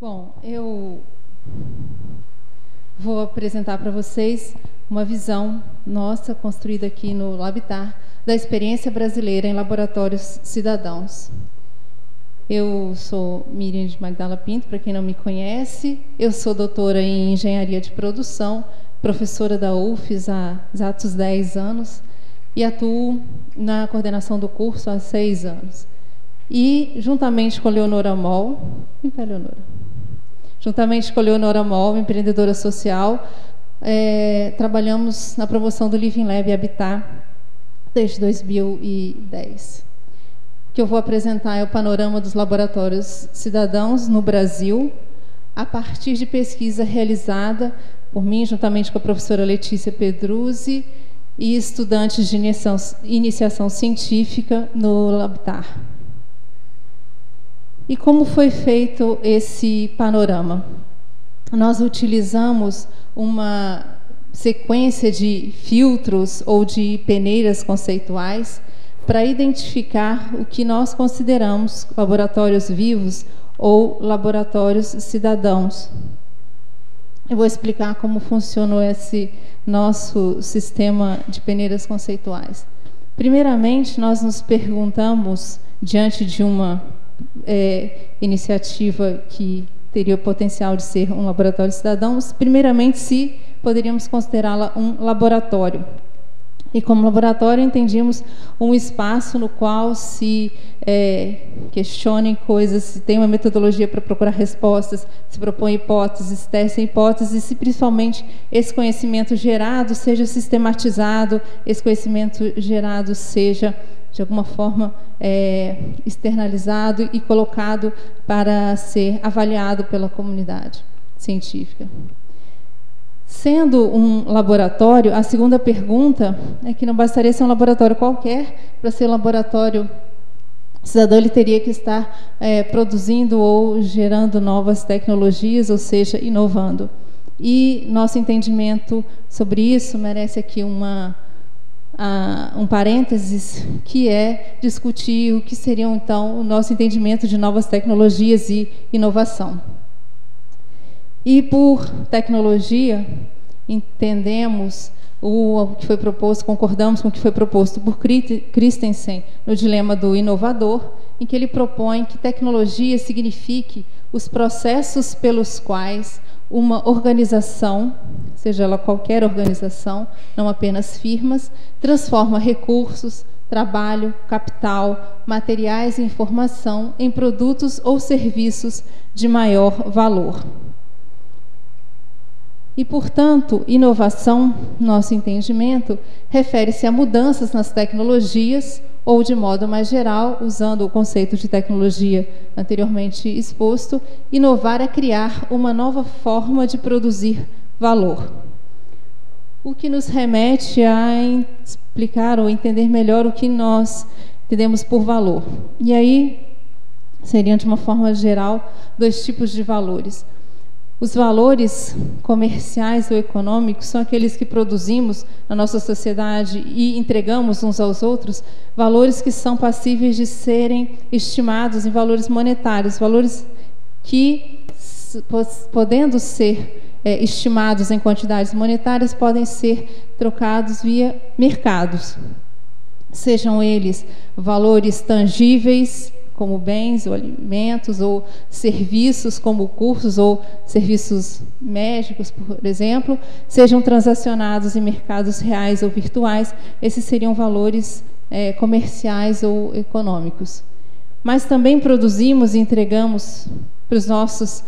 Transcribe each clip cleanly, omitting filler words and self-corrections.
Bom, eu vou apresentar para vocês uma visão nossa, construída aqui no Labitar, da experiência brasileira em laboratórios cidadãos. Eu sou Miriam de Magdala Pinto, para quem não me conhece. Eu sou doutora em Engenharia de Produção, professora da UFES há exatos 10 anos e atuo na coordenação do curso há 6 anos. E, juntamente com Leonora Moll, empreendedora social, trabalhamos na promoção do Living Lab Habitat desde 2010. O que eu vou apresentar é o panorama dos laboratórios cidadãos no Brasil, a partir de pesquisa realizada por mim, juntamente com a professora Letícia Pedruzzi e estudantes de iniciação científica no Labitar. E como foi feito esse panorama? Nós utilizamos uma sequência de filtros ou de peneiras conceituais para identificar o que nós consideramos laboratórios vivos ou laboratórios cidadãos. Eu vou explicar como funcionou esse nosso sistema de peneiras conceituais. Primeiramente, nós nos perguntamos, diante de uma iniciativa que teria o potencial de ser um laboratório cidadão, primeiramente, se poderíamos considerá-la um laboratório. E como laboratório entendíamos um espaço no qual se questionem coisas, se tem uma metodologia para procurar respostas, se propõe hipóteses, testem hipóteses, e se principalmente esse conhecimento gerado seja sistematizado, esse conhecimento gerado seja, de alguma forma, externalizado e colocado para ser avaliado pela comunidade científica. Sendo um laboratório, a segunda pergunta é que não bastaria ser um laboratório qualquer. Para ser um laboratório cidadão, ele teria que estar produzindo ou gerando novas tecnologias, ou seja, inovando. E nosso entendimento sobre isso merece aqui um parênteses, que é discutir o que seriam, então, o nosso entendimento de novas tecnologias e inovação. E por tecnologia, entendemos o que foi proposto, concordamos com o que foi proposto por Christensen no dilema do inovador, em que ele propõe que tecnologia signifique os processos pelos quais uma organização, seja ela qualquer organização, não apenas firmas, transforma recursos, trabalho, capital, materiais e informação em produtos ou serviços de maior valor. E, portanto, inovação, nosso entendimento, refere-se a mudanças nas tecnologias ou, de modo mais geral, usando o conceito de tecnologia anteriormente exposto, inovar é criar uma nova forma de produzir valor. O que nos remete a explicar ou entender melhor o que nós entendemos por valor. E aí, seriam, de uma forma geral, 2 tipos de valores. Os valores comerciais ou econômicos são aqueles que produzimos na nossa sociedade e entregamos uns aos outros, valores que são passíveis de serem estimados em valores monetários, valores que, podendo ser estimados em quantidades monetárias, podem ser trocados via mercados. Sejam eles valores tangíveis, como bens ou alimentos, ou serviços como cursos ou serviços médicos, por exemplo, sejam transacionados em mercados reais ou virtuais. Esses seriam valores comerciais ou econômicos. Mas também produzimos e entregamos para os nossos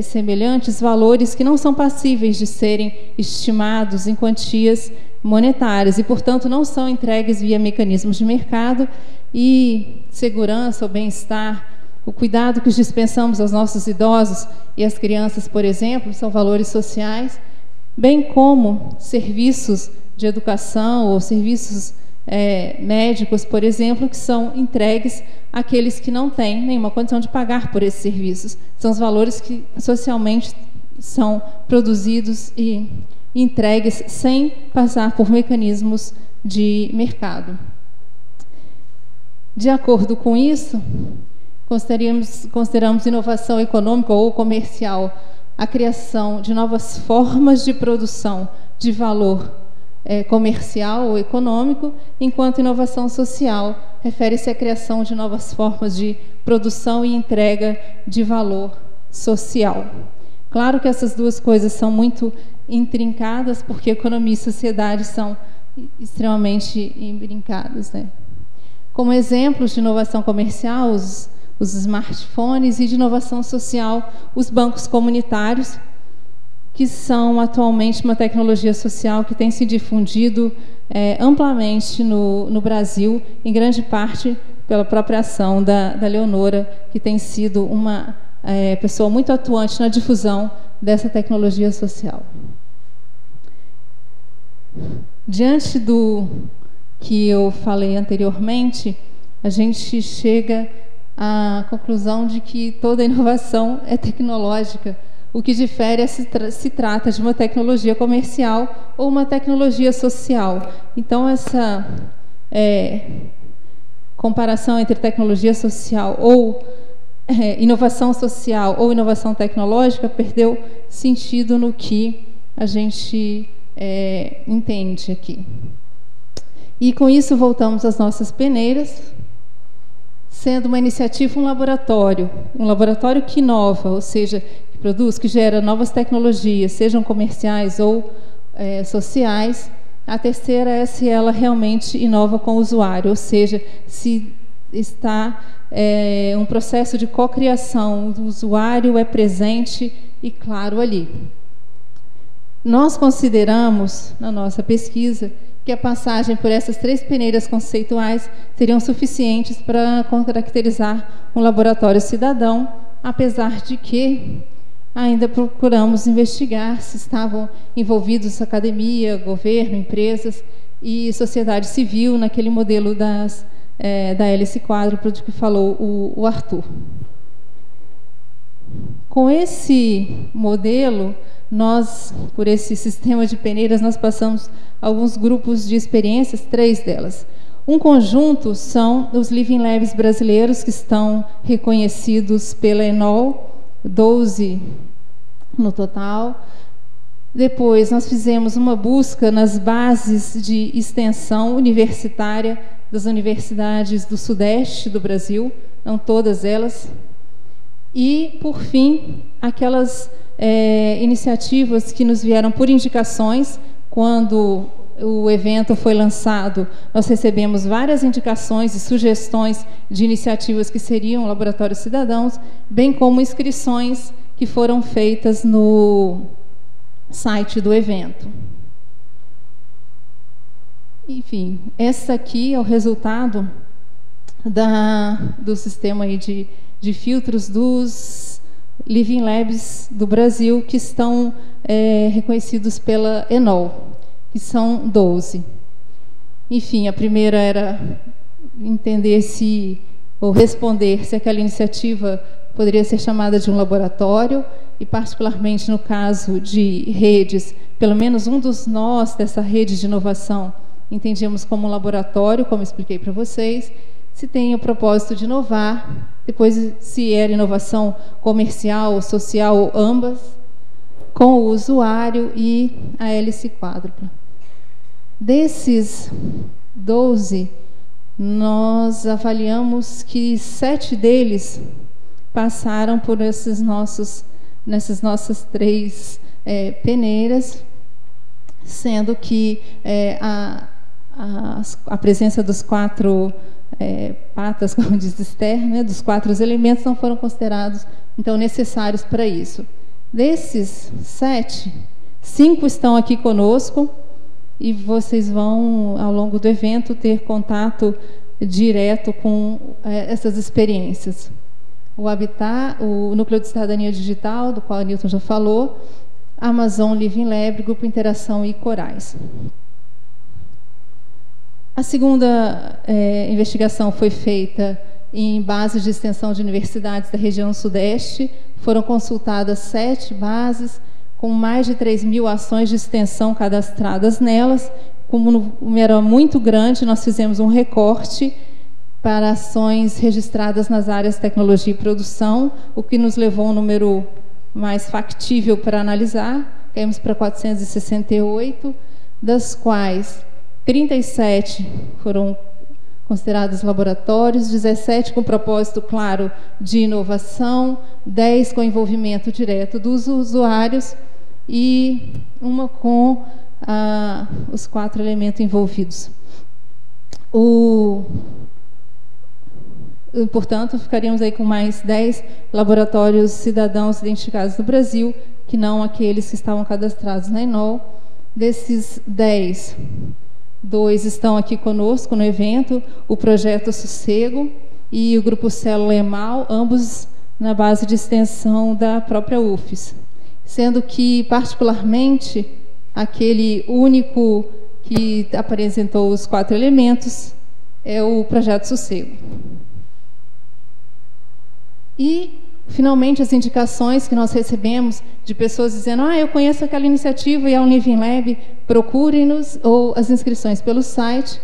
semelhantes valores que não são passíveis de serem estimados em quantias monetárias e, portanto, não são entregues via mecanismos de mercado. E segurança, o bem-estar, o cuidado que dispensamos aos nossos idosos e às crianças, por exemplo, são valores sociais, bem como serviços de educação ou serviços médicos, por exemplo, que são entregues àqueles que não têm nenhuma condição de pagar por esses serviços. São os valores que socialmente são produzidos e entregues sem passar por mecanismos de mercado. De acordo com isso, Consideramos inovação econômica ou comercial a criação de novas formas de produção de valor comercial ou econômico, enquanto inovação social refere-se à criação de novas formas de produção e entrega de valor social. Claro que essas duas coisas são muito intrincadas, porque economia e sociedade são extremamente intrincadas, né? Como exemplos de inovação comercial, os smartphones, e de inovação social, os bancos comunitários, que são atualmente uma tecnologia social que tem se difundido amplamente no Brasil, em grande parte pela própria ação da Leonora, que tem sido uma pessoa muito atuante na difusão dessa tecnologia social. Diante do que eu falei anteriormente, a gente chega à conclusão de que toda inovação é tecnológica. O que difere é se trata de uma tecnologia comercial ou uma tecnologia social. Então, essa comparação entre tecnologia social ou inovação social ou inovação tecnológica perdeu sentido no que a gente entende aqui. E com isso voltamos às nossas peneiras, sendo uma iniciativa um laboratório que inova, ou seja, que produz, que gera novas tecnologias, sejam comerciais ou sociais. A terceira é se ela realmente inova com o usuário, ou seja, se está um processo de cocriação, o usuário é presente e claro ali. Nós consideramos, na nossa pesquisa, que a passagem por essas três peneiras conceituais seriam suficientes para caracterizar um laboratório cidadão, apesar de que ainda procuramos investigar se estavam envolvidos academia, governo, empresas e sociedade civil naquele modelo da hélice quádrupla de que falou o Arthur. Com esse modelo, por esse sistema de peneiras, nós passamos alguns grupos de experiências, 3 delas. Um conjunto são os Living Labs brasileiros, que estão reconhecidos pela Enol, 12 no total. Depois, nós fizemos uma busca nas bases de extensão universitária das universidades do Sudeste do Brasil, não todas elas. E, por fim, aquelas iniciativas que nos vieram por indicações. Quando o evento foi lançado, nós recebemos várias indicações e sugestões de iniciativas que seriam laboratórios cidadãos, bem como inscrições que foram feitas no site do evento. Enfim, essa aqui é o resultado do sistema aí de filtros dos Living Labs do Brasil, que estão reconhecidos pela Enol, que são 12. Enfim, a primeira era entender ou responder se aquela iniciativa poderia ser chamada de um laboratório, e particularmente no caso de redes, pelo menos um dos nós dessa rede de inovação entendíamos como um laboratório, como expliquei para vocês, se tem o propósito de inovar, depois se era inovação comercial, social ou ambas, com o usuário e a hélice quádrupla. Desses 12, nós avaliamos que 7 deles passaram por nessas nossas 3 peneiras, sendo que a presença dos 4 patas, como diz Esther, né, dos 4 elementos não foram considerados, então, necessários para isso. Desses 7, 5 estão aqui conosco, e vocês vão, ao longo do evento, ter contato direto com essas experiências. O Habitat, o Núcleo de Cidadania Digital, do qual a Nilton já falou, Amazon Living Lab, Grupo Interação e Corais. A segunda investigação foi feita em bases de extensão de universidades da região sudeste. Foram consultadas 7 bases, com mais de 3.000 ações de extensão cadastradas nelas. Como o número era muito grande, nós fizemos um recorte para ações registradas nas áreas de tecnologia e produção, o que nos levou a um número mais factível para analisar. Caímos para 468, das quais 37 foram considerados laboratórios, 17 com propósito claro de inovação, 10 com envolvimento direto dos usuários e uma com os 4 elementos envolvidos. Portanto, ficaríamos aí com mais 10 laboratórios cidadãos identificados no Brasil, que não aqueles que estavam cadastrados na ENOL. Desses 10, 2 estão aqui conosco no evento, o Projeto Sossego e o Grupo Célula EMAL, ambos na base de extensão da própria UFES. Sendo que, particularmente, aquele único que apresentou os 4 elementos é o Projeto Sossego. E, finalmente, as indicações que nós recebemos de pessoas dizendo: eu conheço aquela iniciativa e é o Living Lab, procurem-nos, ou as inscrições pelo site.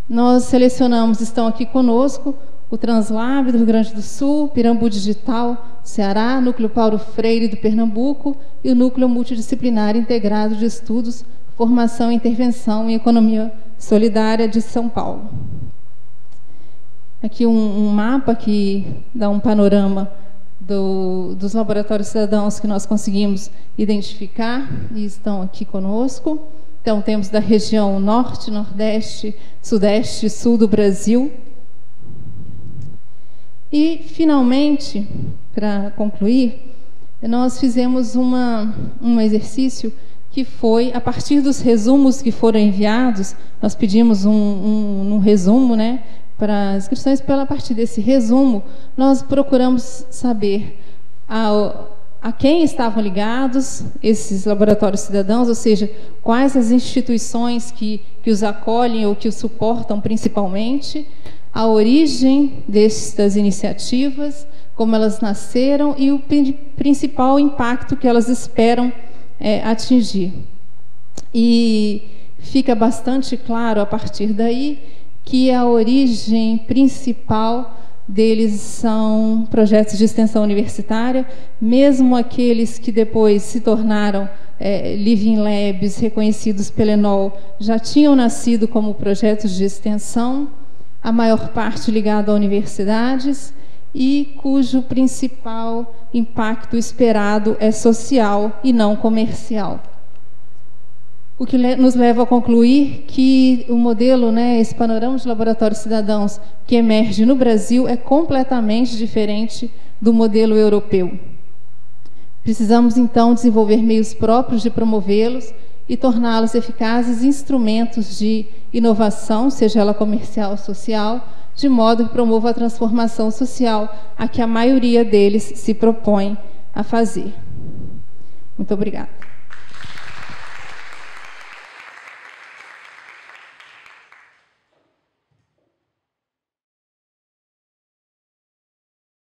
Nós selecionamos, estão aqui conosco, o Translab do Rio Grande do Sul, Pirambu Digital, Ceará, Núcleo Paulo Freire do Pernambuco e o Núcleo Multidisciplinar Integrado de Estudos, Formação e Intervenção em Economia Solidária de São Paulo. Aqui um mapa que dá um panorama dos laboratórios cidadãos que nós conseguimos identificar e estão aqui conosco. Então, temos da região Norte, Nordeste, Sudeste e Sul do Brasil. E, finalmente, para concluir, nós fizemos um exercício que foi, a partir dos resumos que foram enviados, nós pedimos um resumo, né, para as inscrições. Pela partir desse resumo, nós procuramos saber a quem estavam ligados esses laboratórios cidadãos, ou seja, quais as instituições que os acolhem ou que os suportam principalmente, a origem destas iniciativas, como elas nasceram e o principal impacto que elas esperam atingir. E fica bastante claro, a partir daí, que a origem principal deles são projetos de extensão universitária, mesmo aqueles que depois se tornaram Living Labs, reconhecidos pela ENOL, já tinham nascido como projetos de extensão, a maior parte ligado a universidades, e cujo principal impacto esperado é social e não comercial. O que nos leva a concluir que o modelo, esse panorama de laboratórios cidadãos que emerge no Brasil é completamente diferente do modelo europeu. Precisamos, então, desenvolver meios próprios de promovê-los e torná-los eficazes instrumentos de inovação, seja ela comercial ou social, de modo que promova a transformação social a que a maioria deles se propõe a fazer. Muito obrigada.